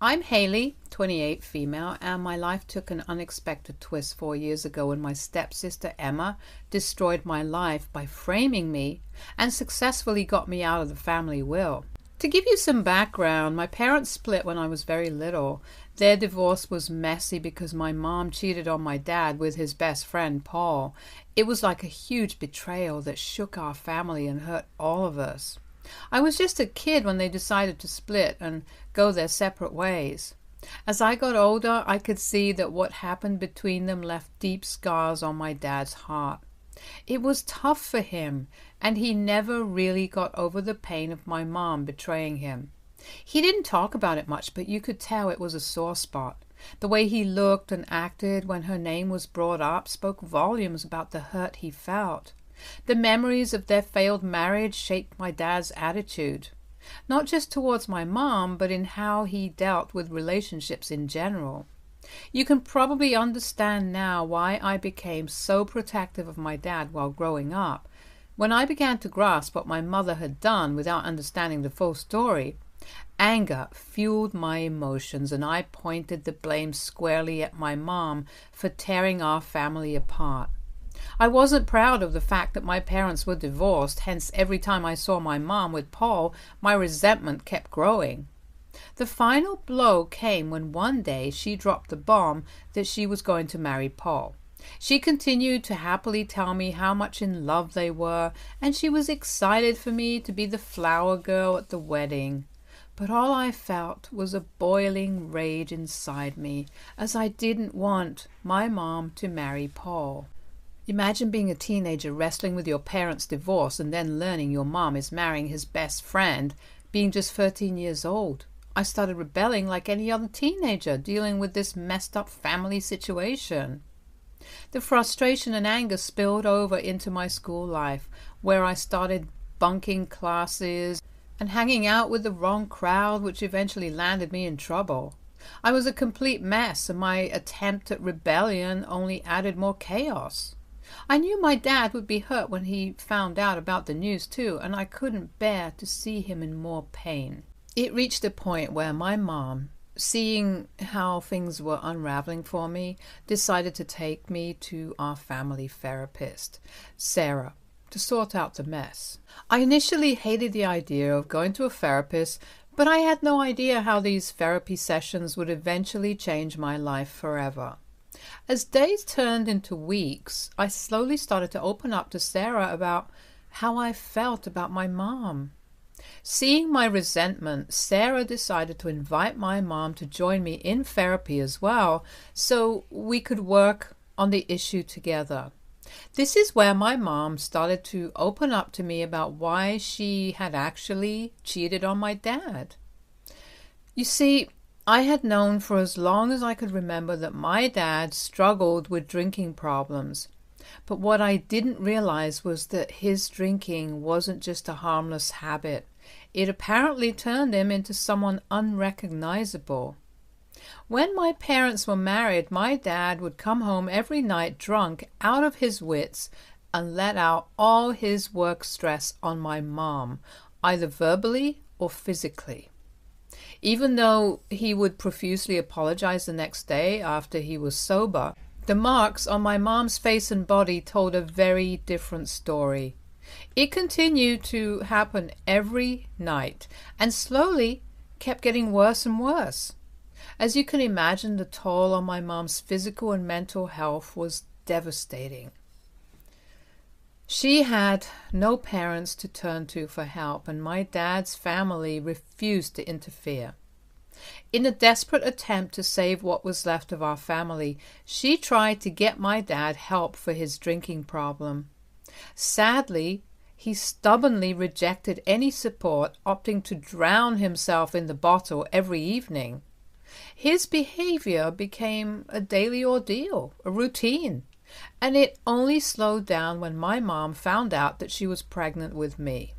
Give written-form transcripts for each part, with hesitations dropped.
I'm Hailey, 28, female, and my life took an unexpected twist 4 years ago when my stepsister Emma destroyed my life by framing me and successfully got me out of the family will. To give you some background, my parents split when I was very little. Their divorce was messy because my mom cheated on my dad with his best friend, Paul. It was like a huge betrayal that shook our family and hurt all of us. I was just a kid when they decided to split and go their separate ways. As I got older, I could see that what happened between them left deep scars on my dad's heart. It was tough for him, and he never really got over the pain of my mom betraying him. He didn't talk about it much, but you could tell it was a sore spot. The way he looked and acted when her name was brought up spoke volumes about the hurt he felt. The memories of their failed marriage shaped my dad's attitude, not just towards my mom, but in how he dealt with relationships in general. You can probably understand now why I became so protective of my dad while growing up. When I began to grasp what my mother had done without understanding the full story, anger fueled my emotions, and I pointed the blame squarely at my mom for tearing our family apart. I wasn't proud of the fact that my parents were divorced, hence every time I saw my mom with Paul, my resentment kept growing. The final blow came when one day she dropped the bomb that she was going to marry Paul. She continued to happily tell me how much in love they were, and she was excited for me to be the flower girl at the wedding. But all I felt was a boiling rage inside me, as I didn't want my mom to marry Paul. Imagine being a teenager wrestling with your parents' divorce and then learning your mom is marrying his best friend, being just 13 years old. I started rebelling like any other teenager, dealing with this messed up family situation. The frustration and anger spilled over into my school life, where I started bunking classes and hanging out with the wrong crowd, which eventually landed me in trouble. I was a complete mess, and my attempt at rebellion only added more chaos. I knew my dad would be hurt when he found out about the news too, and I couldn't bear to see him in more pain. It reached a point where my mom, seeing how things were unraveling for me, decided to take me to our family therapist, Sarah, to sort out the mess. I initially hated the idea of going to a therapist, but I had no idea how these therapy sessions would eventually change my life forever. As days turned into weeks, I slowly started to open up to Sarah about how I felt about my mom. Seeing my resentment, Sarah decided to invite my mom to join me in therapy as well, so we could work on the issue together. This is where my mom started to open up to me about why she had actually cheated on my dad. You see, I had known for as long as I could remember that my dad struggled with drinking problems. But what I didn't realize was that his drinking wasn't just a harmless habit. It apparently turned him into someone unrecognizable. When my parents were married, my dad would come home every night drunk, out of his wits, and let out all his work stress on my mom, either verbally or physically. Even though he would profusely apologize the next day after he was sober, the marks on my mom's face and body told a very different story. It continued to happen every night and slowly kept getting worse and worse. As you can imagine, the toll on my mom's physical and mental health was devastating. She had no parents to turn to for help, and my dad's family refused to interfere. In a desperate attempt to save what was left of our family, she tried to get my dad help for his drinking problem. Sadly, he stubbornly rejected any support, opting to drown himself in the bottle every evening. His behavior became a daily ordeal, a routine, and it only slowed down when my mom found out that she was pregnant with me.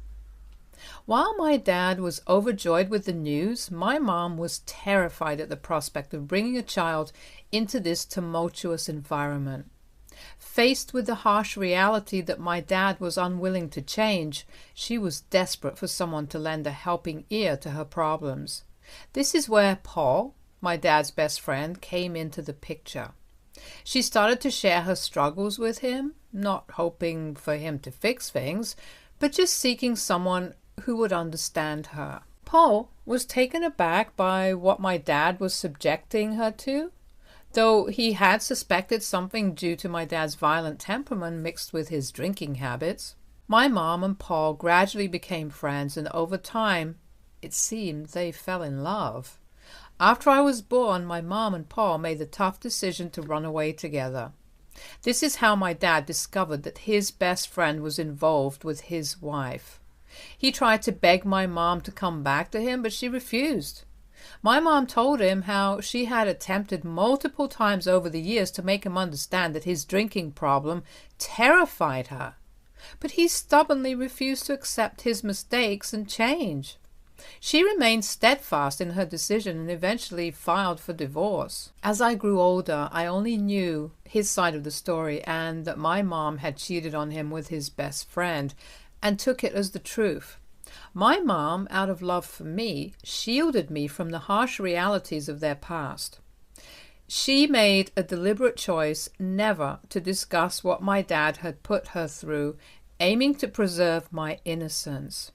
While my dad was overjoyed with the news, my mom was terrified at the prospect of bringing a child into this tumultuous environment. Faced with the harsh reality that my dad was unwilling to change, she was desperate for someone to lend a helping ear to her problems. This is where Paul, my dad's best friend, came into the picture. She started to share her struggles with him, not hoping for him to fix things, but just seeking someone who would understand her. Paul was taken aback by what my dad was subjecting her to, though he had suspected something due to my dad's violent temperament mixed with his drinking habits. My mom and Paul gradually became friends, and over time, it seemed they fell in love. After I was born, my mom and Paul made the tough decision to run away together. This is how my dad discovered that his best friend was involved with his wife. He tried to beg my mom to come back to him, but she refused. My mom told him how she had attempted multiple times over the years to make him understand that his drinking problem terrified her, but he stubbornly refused to accept his mistakes and change. She remained steadfast in her decision and eventually filed for divorce. As I grew older, I only knew his side of the story and that my mom had cheated on him with his best friend, and took it as the truth. My mom, out of love for me, shielded me from the harsh realities of their past. She made a deliberate choice never to discuss what my dad had put her through, aiming to preserve my innocence.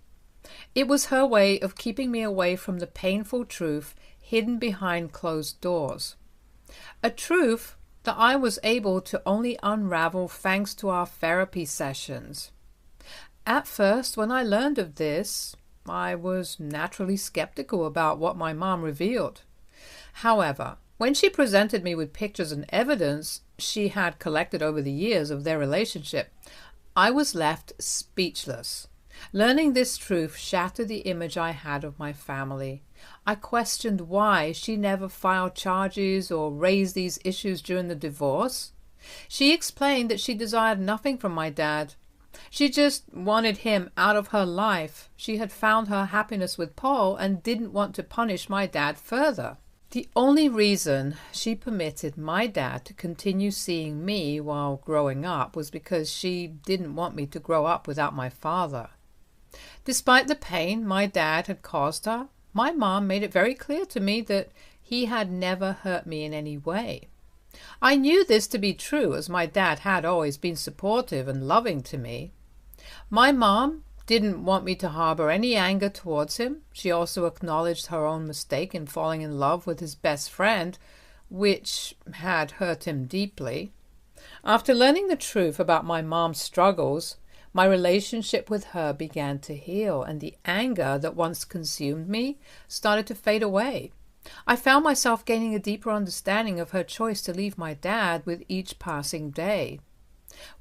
It was her way of keeping me away from the painful truth hidden behind closed doors. A truth that I was able to only unravel thanks to our therapy sessions. At first, when I learned of this, I was naturally skeptical about what my mom revealed. However, when she presented me with pictures and evidence she had collected over the years of their relationship, I was left speechless. Learning this truth shattered the image I had of my family. I questioned why she never filed charges or raised these issues during the divorce. She explained that she desired nothing from my dad. She just wanted him out of her life. She had found her happiness with Paul and didn't want to punish my dad further. The only reason she permitted my dad to continue seeing me while growing up was because she didn't want me to grow up without my father. Despite the pain my dad had caused her, my mom made it very clear to me that he had never hurt me in any way. I knew this to be true, as my dad had always been supportive and loving to me. My mom didn't want me to harbor any anger towards him. She also acknowledged her own mistake in falling in love with his best friend, which had hurt him deeply. After learning the truth about my mom's struggles, my relationship with her began to heal, and the anger that once consumed me started to fade away. I found myself gaining a deeper understanding of her choice to leave my dad with each passing day.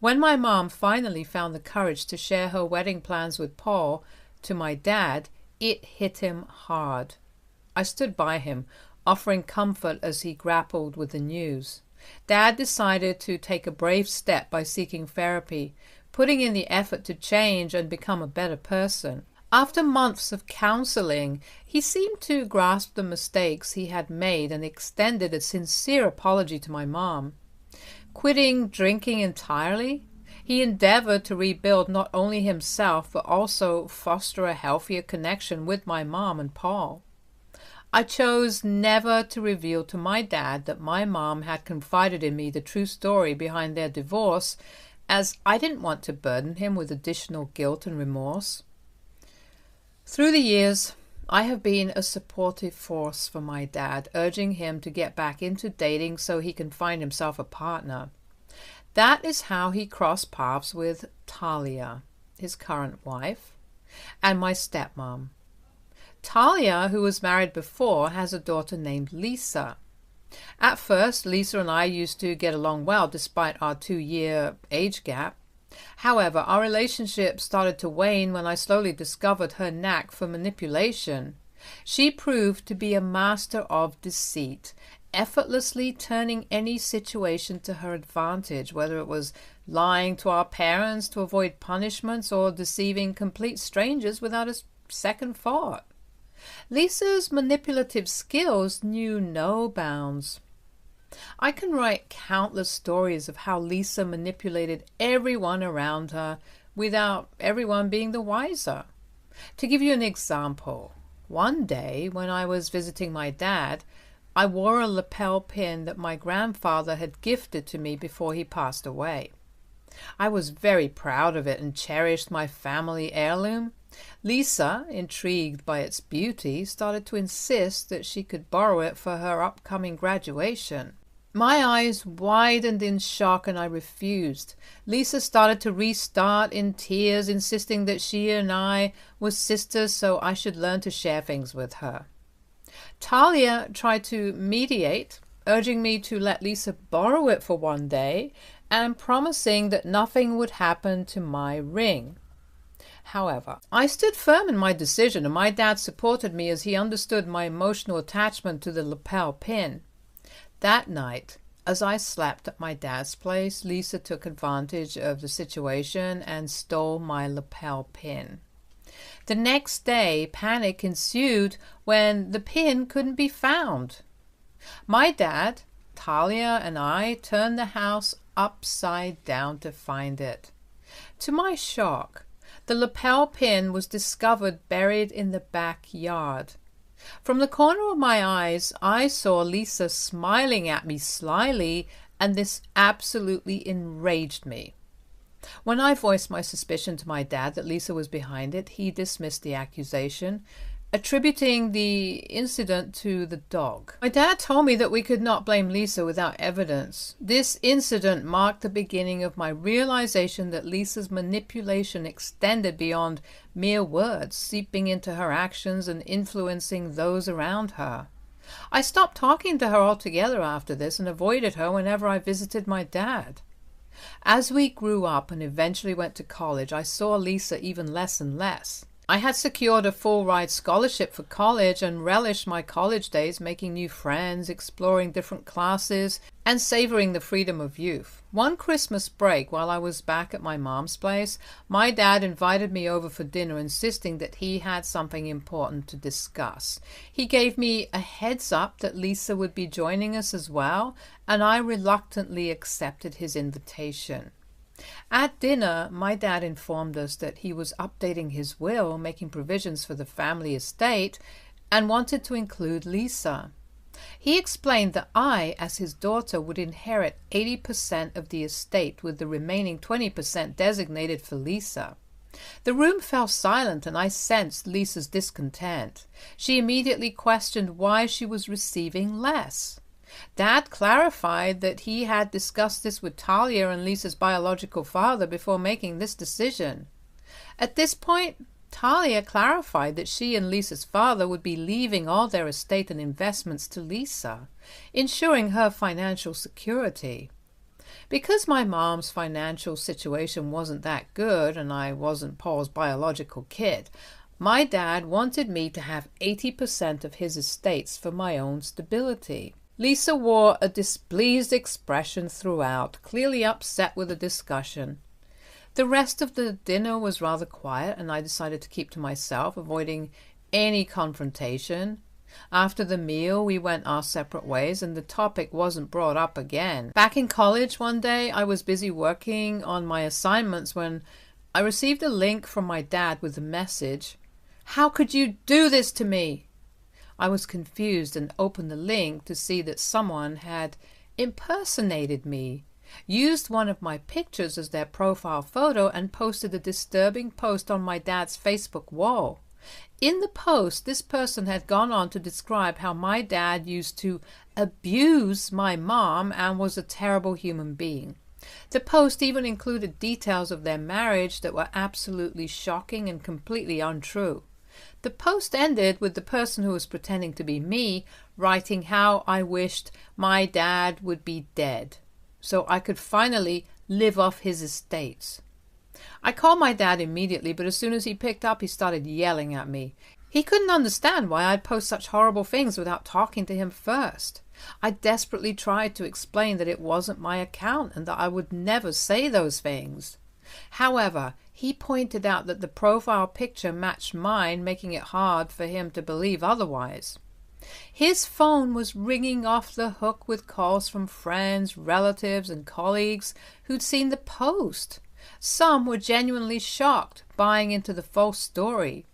When my mom finally found the courage to share her wedding plans with Paul to my dad, it hit him hard. I stood by him, offering comfort as he grappled with the news. Dad decided to take a brave step by seeking therapy, putting in the effort to change and become a better person. After months of counseling, he seemed to grasp the mistakes he had made and extended a sincere apology to my mom. Quitting drinking entirely, he endeavored to rebuild not only himself but also foster a healthier connection with my mom and Paul. I chose never to reveal to my dad that my mom had confided in me the true story behind their divorce, as I didn't want to burden him with additional guilt and remorse. Through the years, I have been a supportive force for my dad, urging him to get back into dating so he can find himself a partner. That is how he crossed paths with Talia, his current wife, and my stepmom. Talia, who was married before, has a daughter named Lisa. At first, Lisa and I used to get along well despite our 2-year age gap. However, our relationship started to wane when I slowly discovered her knack for manipulation. She proved to be a master of deceit, effortlessly turning any situation to her advantage, whether it was lying to our parents to avoid punishments or deceiving complete strangers without a second thought. Lisa's manipulative skills knew no bounds. I can write countless stories of how Lisa manipulated everyone around her without everyone being the wiser. To give you an example, one day when I was visiting my dad, I wore a lapel pin that my grandfather had gifted to me before he passed away. I was very proud of it and cherished my family heirloom. Lisa, intrigued by its beauty, started to insist that she could borrow it for her upcoming graduation. My eyes widened in shock and I refused. Lisa started to restart in tears, insisting that she and I were sisters, so I should learn to share things with her. Talia tried to mediate, urging me to let Lisa borrow it for one day and promising that nothing would happen to my ring. However, I stood firm in my decision, and my dad supported me as he understood my emotional attachment to the lapel pin. That night, as I slept at my dad's place, Lisa took advantage of the situation and stole my lapel pin. The next day, panic ensued when the pin couldn't be found. My dad, Talia, and I turned the house upside down to find it. To my shock, the lapel pin was discovered buried in the backyard. From the corner of my eyes, I saw Lisa smiling at me slyly, and this absolutely enraged me. When I voiced my suspicion to my dad that Lisa was behind it, he dismissed the accusation, attributing the incident to the dog. My dad told me that we could not blame Lisa without evidence. This incident marked the beginning of my realization that Lisa's manipulation extended beyond mere words, seeping into her actions and influencing those around her. I stopped talking to her altogether after this and avoided her whenever I visited my dad. As we grew up and eventually went to college, I saw Lisa even less and less. I had secured a full-ride scholarship for college and relished my college days making new friends, exploring different classes, and savoring the freedom of youth. One Christmas break, while I was back at my mom's place, my dad invited me over for dinner, insisting that he had something important to discuss. He gave me a heads up that Lisa would be joining us as well, and I reluctantly accepted his invitation. At dinner, my dad informed us that he was updating his will, making provisions for the family estate, and wanted to include Lisa. He explained that I, as his daughter, would inherit 80% of the estate, with the remaining 20% designated for Lisa. The room fell silent, and I sensed Lisa's discontent. She immediately questioned why she was receiving less. Dad clarified that he had discussed this with Talia and Lisa's biological father before making this decision. At this point, Talia clarified that she and Lisa's father would be leaving all their estate and investments to Lisa, ensuring her financial security. Because my mom's financial situation wasn't that good and I wasn't Paul's biological kid, my dad wanted me to have 80% of his estates for my own stability. Lisa wore a displeased expression throughout, clearly upset with the discussion. The rest of the dinner was rather quiet, and I decided to keep to myself, avoiding any confrontation. After the meal, we went our separate ways, and the topic wasn't brought up again. Back in college one day, I was busy working on my assignments when I received a link from my dad with the message, "How could you do this to me?" I was confused and opened the link to see that someone had impersonated me, used one of my pictures as their profile photo, and posted a disturbing post on my dad's Facebook wall. In the post, this person had gone on to describe how my dad used to abuse my mom and was a terrible human being. The post even included details of their marriage that were absolutely shocking and completely untrue. The post ended with the person who was pretending to be me writing how I wished my dad would be dead, so I could finally live off his estates. I called my dad immediately, but as soon as he picked up, he started yelling at me. He couldn't understand why I'd post such horrible things without talking to him first. I desperately tried to explain that it wasn't my account and that I would never say those things. However, he pointed out that the profile picture matched mine, making it hard for him to believe otherwise. His phone was ringing off the hook with calls from friends, relatives, and colleagues who'd seen the post. Some were genuinely shocked, buying into the false story.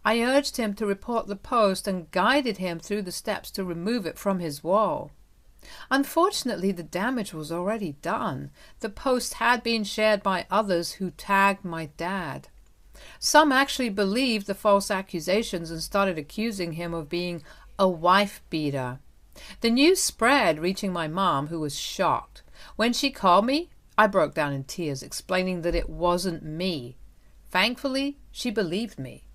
I urged him to report the post and guided him through the steps to remove it from his wall. Unfortunately, the damage was already done. The post had been shared by others who tagged my dad. Some actually believed the false accusations and started accusing him of being a wife beater. The news spread, reaching my mom, who was shocked. When she called me, I broke down in tears, explaining that it wasn't me. Thankfully, she believed me.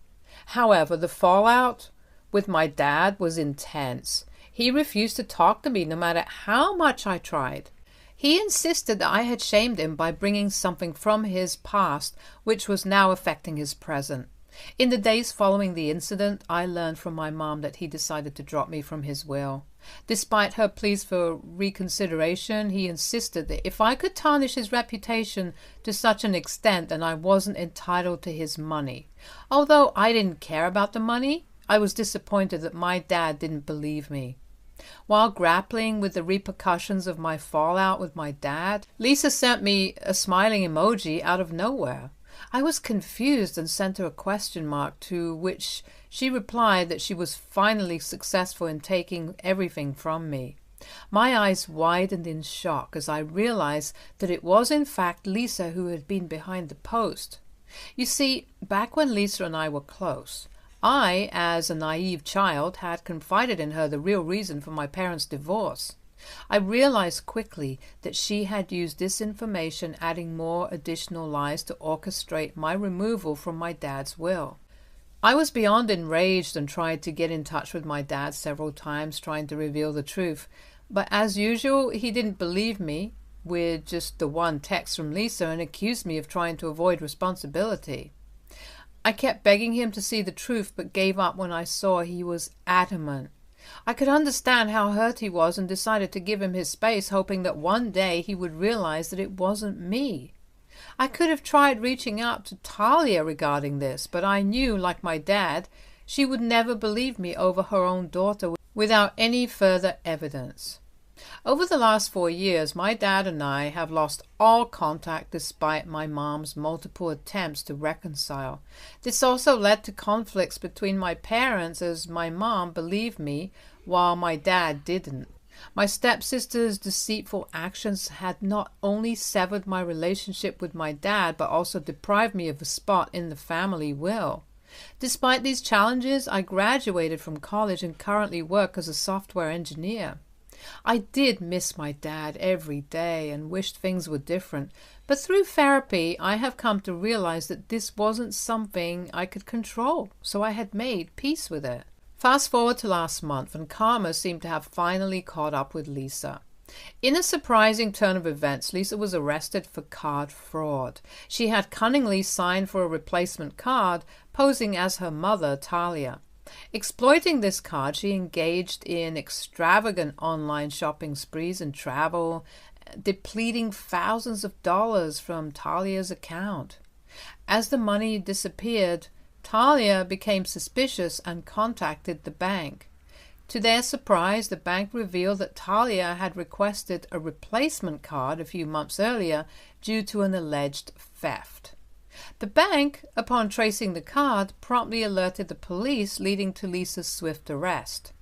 However, the fallout with my dad was intense. He refused to talk to me no matter how much I tried. He insisted that I had shamed him by bringing something from his past which was now affecting his present. In the days following the incident, I learned from my mom that he decided to drop me from his will. Despite her pleas for reconsideration, he insisted that if I could tarnish his reputation to such an extent, then I wasn't entitled to his money. Although I didn't care about the money, I was disappointed that my dad didn't believe me. While grappling with the repercussions of my fallout with my dad, Lisa sent me a smiling emoji out of nowhere. I was confused and sent her a question mark, to which she replied that she was finally successful in taking everything from me. My eyes widened in shock as I realized that it was in fact Lisa who had been behind the post. You see, back when Lisa and I were close, I, as a naive child, had confided in her the real reason for my parents' divorce. I realized quickly that she had used this information, adding more additional lies to orchestrate my removal from my dad's will. I was beyond enraged and tried to get in touch with my dad several times, trying to reveal the truth. But as usual, he didn't believe me with just the one text from Lisa and accused me of trying to avoid responsibility. I kept begging him to see the truth, but gave up when I saw he was adamant. I could understand how hurt he was and decided to give him his space, hoping that one day he would realize that it wasn't me. I could have tried reaching out to Talia regarding this, but I knew, like my dad, she would never believe me over her own daughter without any further evidence. Over the last 4 years, my dad and I have lost all contact despite my mom's multiple attempts to reconcile. This also led to conflicts between my parents, as my mom believed me while my dad didn't. My stepsister's deceitful actions had not only severed my relationship with my dad, but also deprived me of a spot in the family will. Despite these challenges, I graduated from college and currently work as a software engineer. I did miss my dad every day and wished things were different, but through therapy I have come to realize that this wasn't something I could control, so I had made peace with it. Fast forward to last month, and karma seemed to have finally caught up with Lisa. In a surprising turn of events, Lisa was arrested for card fraud. She had cunningly signed for a replacement card, posing as her mother, Talia. Exploiting this card, she engaged in extravagant online shopping sprees and travel, depleting thousands of dollars from Talia's account. As the money disappeared, Talia became suspicious and contacted the bank. To their surprise, the bank revealed that Talia had requested a replacement card a few months earlier due to an alleged theft. The bank, upon tracing the card, promptly alerted the police, leading to Lisa's swift arrest.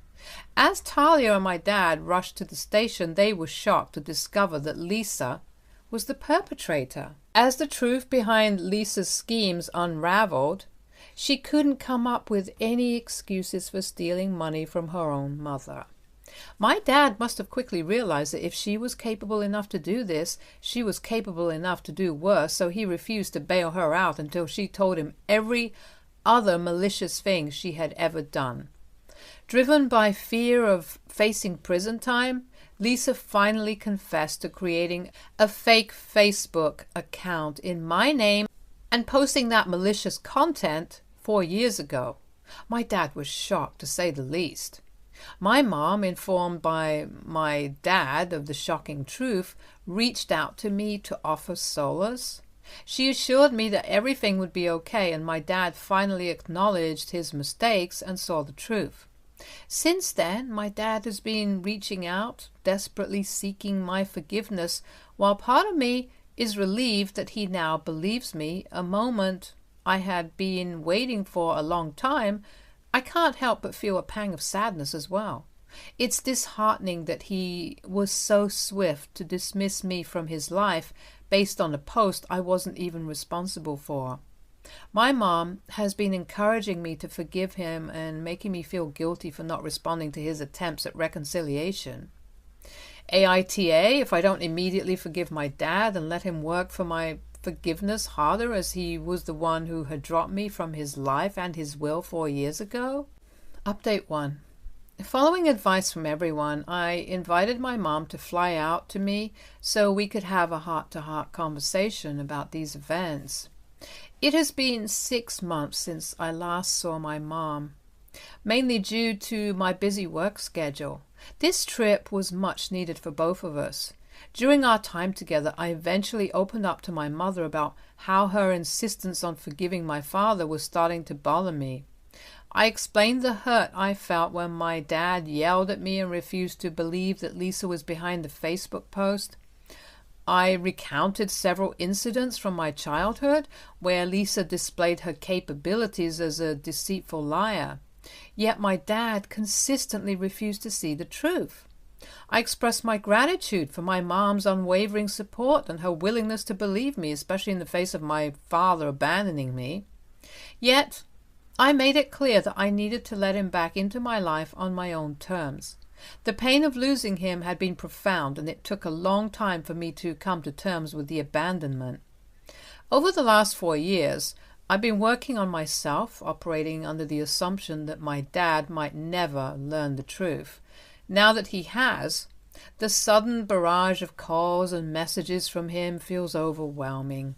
As Talia and my dad rushed to the station, they were shocked to discover that Lisa was the perpetrator. As the truth behind Lisa's schemes unraveled, she couldn't come up with any excuses for stealing money from her own mother. My dad must have quickly realized that if she was capable enough to do this, she was capable enough to do worse, so he refused to bail her out until she told him every other malicious thing she had ever done. Driven by fear of facing prison time, Lisa finally confessed to creating a fake Facebook account in my name and posting that malicious content 4 years ago. My dad was shocked, to say the least. My mom, informed by my dad of the shocking truth, reached out to me to offer solace. She assured me that everything would be okay, and my dad finally acknowledged his mistakes and saw the truth. Since then, my dad has been reaching out, desperately seeking my forgiveness, while part of me is relieved that he now believes me, a moment I had been waiting for a long time, I can't help but feel a pang of sadness as well. It's disheartening that he was so swift to dismiss me from his life based on a post I wasn't even responsible for. My mom has been encouraging me to forgive him and making me feel guilty for not responding to his attempts at reconciliation. AITA, if I don't immediately forgive my dad and let him work for my forgiveness harder, as he was the one who had dropped me from his life and his will 4 years ago. Update 1. Following advice from everyone, I invited my mom to fly out to me so we could have a heart-to-heart conversation about these events. It has been 6 months since I last saw my mom, mainly due to my busy work schedule. This trip was much needed for both of us. During our time together, I eventually opened up to my mother about how her insistence on forgiving my father was starting to bother me. I explained the hurt I felt when my dad yelled at me and refused to believe that Lisa was behind the Facebook post. I recounted several incidents from my childhood where Lisa displayed her capabilities as a deceitful liar. Yet my dad consistently refused to see the truth. I expressed my gratitude for my mom's unwavering support and her willingness to believe me, especially in the face of my father abandoning me. Yet, I made it clear that I needed to let him back into my life on my own terms. The pain of losing him had been profound, and it took a long time for me to come to terms with the abandonment. Over the last 4 years, I've been working on myself, operating under the assumption that my dad might never learn the truth. Now that he has, the sudden barrage of calls and messages from him feels overwhelming.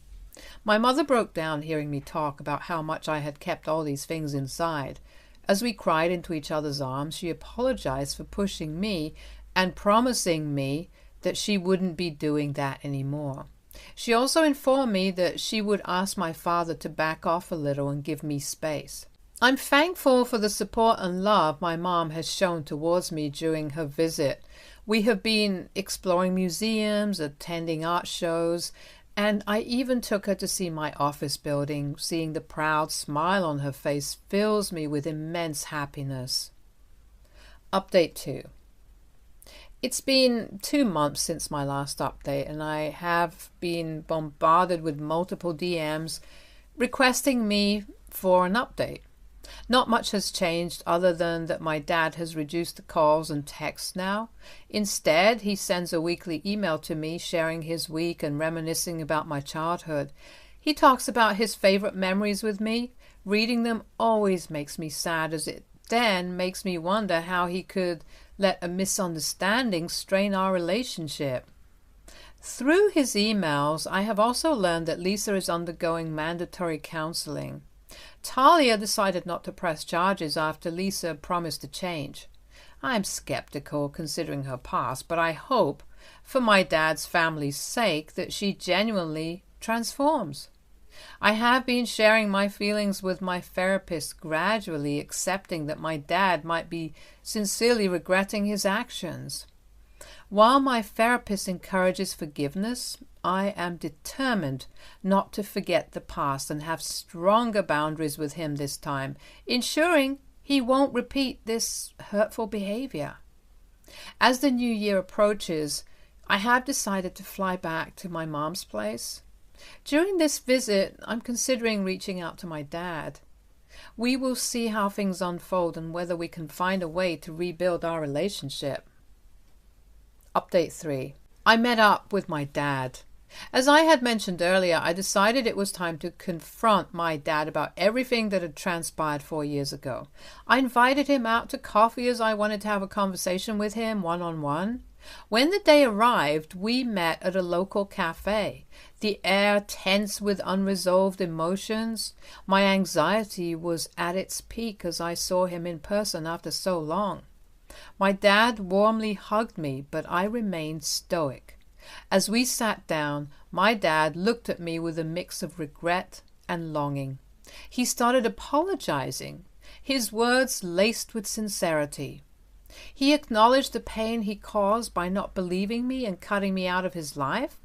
My mother broke down hearing me talk about how much I had kept all these things inside. As we cried into each other's arms, she apologized for pushing me and promising me that she wouldn't be doing that anymore. She also informed me that she would ask my father to back off a little and give me space. I'm thankful for the support and love my mom has shown towards me during her visit. We have been exploring museums, attending art shows, and I even took her to see my office building. Seeing the proud smile on her face fills me with immense happiness. Update 2. It's been 2 months since my last update, and I have been bombarded with multiple DMs requesting me for an update. Not much has changed other than that my dad has reduced the calls and texts now. Instead, he sends a weekly email to me sharing his week and reminiscing about my childhood. He talks about his favorite memories with me. Reading them always makes me sad, as it then makes me wonder how he could let a misunderstanding strain our relationship. Through his emails, I have also learned that Lisa is undergoing mandatory counseling. Talia decided not to press charges after Lisa promised to change. I'm skeptical considering her past, but I hope, for my dad's family's sake, that she genuinely transforms. I have been sharing my feelings with my therapist, gradually accepting that my dad might be sincerely regretting his actions. While my therapist encourages forgiveness, I am determined not to forget the past and have stronger boundaries with him this time, ensuring he won't repeat this hurtful behavior. As the new year approaches, I have decided to fly back to my mom's place. During this visit, I'm considering reaching out to my dad. We will see how things unfold and whether we can find a way to rebuild our relationship. Update 3. I met up with my dad. As I had mentioned earlier, I decided it was time to confront my dad about everything that had transpired 4 years ago. I invited him out to coffee as I wanted to have a conversation with him one-on-one. When the day arrived, we met at a local cafe, the air tense with unresolved emotions. My anxiety was at its peak as I saw him in person after so long. My dad warmly hugged me, but I remained stoic. As we sat down, my dad looked at me with a mix of regret and longing. He started apologizing, his words laced with sincerity. He acknowledged the pain he caused by not believing me and cutting me out of his life.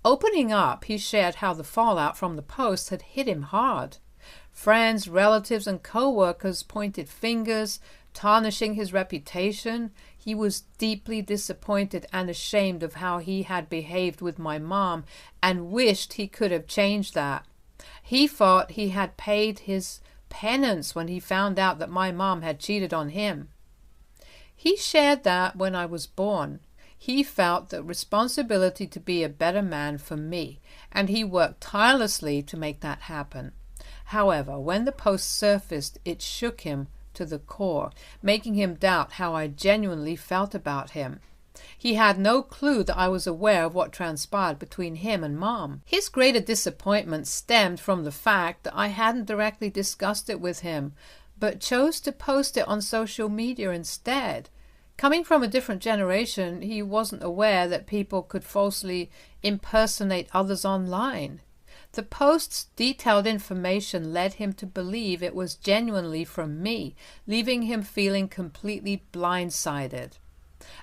Opening up, he shared how the fallout from the post had hit him hard. Friends, relatives, and co-workers pointed fingers, tarnishing his reputation. He was deeply disappointed and ashamed of how he had behaved with my mom and wished he could have changed that. He thought he had paid his penance when he found out that my mom had cheated on him. He shared that when I was born, he felt the responsibility to be a better man for me, and he worked tirelessly to make that happen. However, when the post surfaced, it shook him to the core, making him doubt how I genuinely felt about him. He had no clue that I was aware of what transpired between him and Mom. His greater disappointment stemmed from the fact that I hadn't directly discussed it with him, but chose to post it on social media instead. Coming from a different generation, he wasn't aware that people could falsely impersonate others online. The post's detailed information led him to believe it was genuinely from me, leaving him feeling completely blindsided.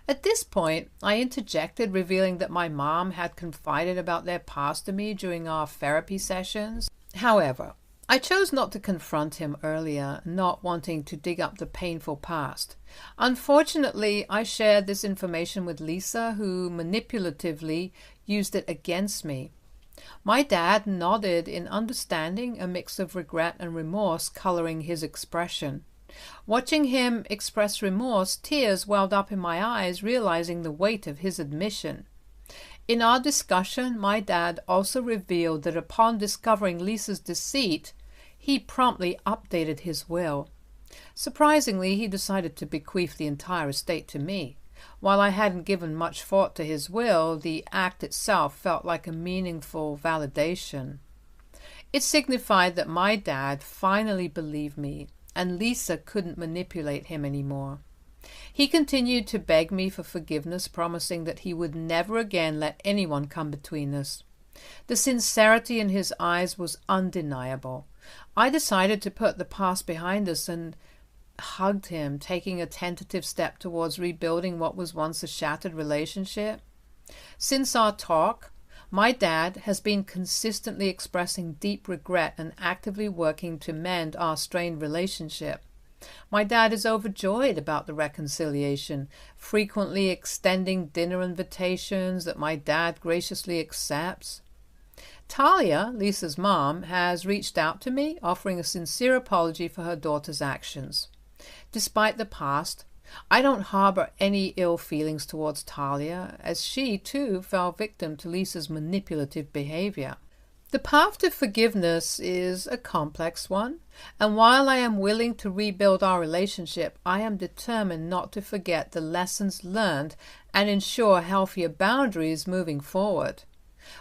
At this point, I interjected, revealing that my mom had confided about their past to me during our therapy sessions. However, I chose not to confront him earlier, not wanting to dig up the painful past. Unfortunately, I shared this information with Lisa, who manipulatively used it against me. My dad nodded in understanding, a mix of regret and remorse coloring his expression. Watching him express remorse, tears welled up in my eyes, realizing the weight of his admission. In our discussion, my dad also revealed that upon discovering Lisa's deceit, he promptly updated his will. Surprisingly, he decided to bequeath the entire estate to me. While I hadn't given much thought to his will, the act itself felt like a meaningful validation. It signified that my dad finally believed me, and Lisa couldn't manipulate him anymore. He continued to beg me for forgiveness, promising that he would never again let anyone come between us. The sincerity in his eyes was undeniable. I decided to put the past behind us and hugged him, taking a tentative step towards rebuilding what was once a shattered relationship. Since our talk, my dad has been consistently expressing deep regret and actively working to mend our strained relationship. My dad is overjoyed about the reconciliation, frequently extending dinner invitations that my dad graciously accepts. Talia, Lisa's mom, has reached out to me, offering a sincere apology for her daughter's actions. Despite the past, I don't harbor any ill feelings towards Talia, as she, too, fell victim to Lisa's manipulative behavior. The path to forgiveness is a complex one, and while I am willing to rebuild our relationship, I am determined not to forget the lessons learned and ensure healthier boundaries moving forward.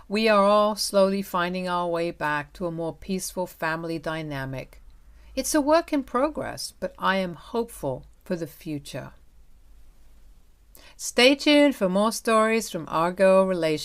We are all slowly finding our way back to a more peaceful family dynamic. It's a work in progress, but I am hopeful for the future. Stay tuned for more stories from our girl relationships.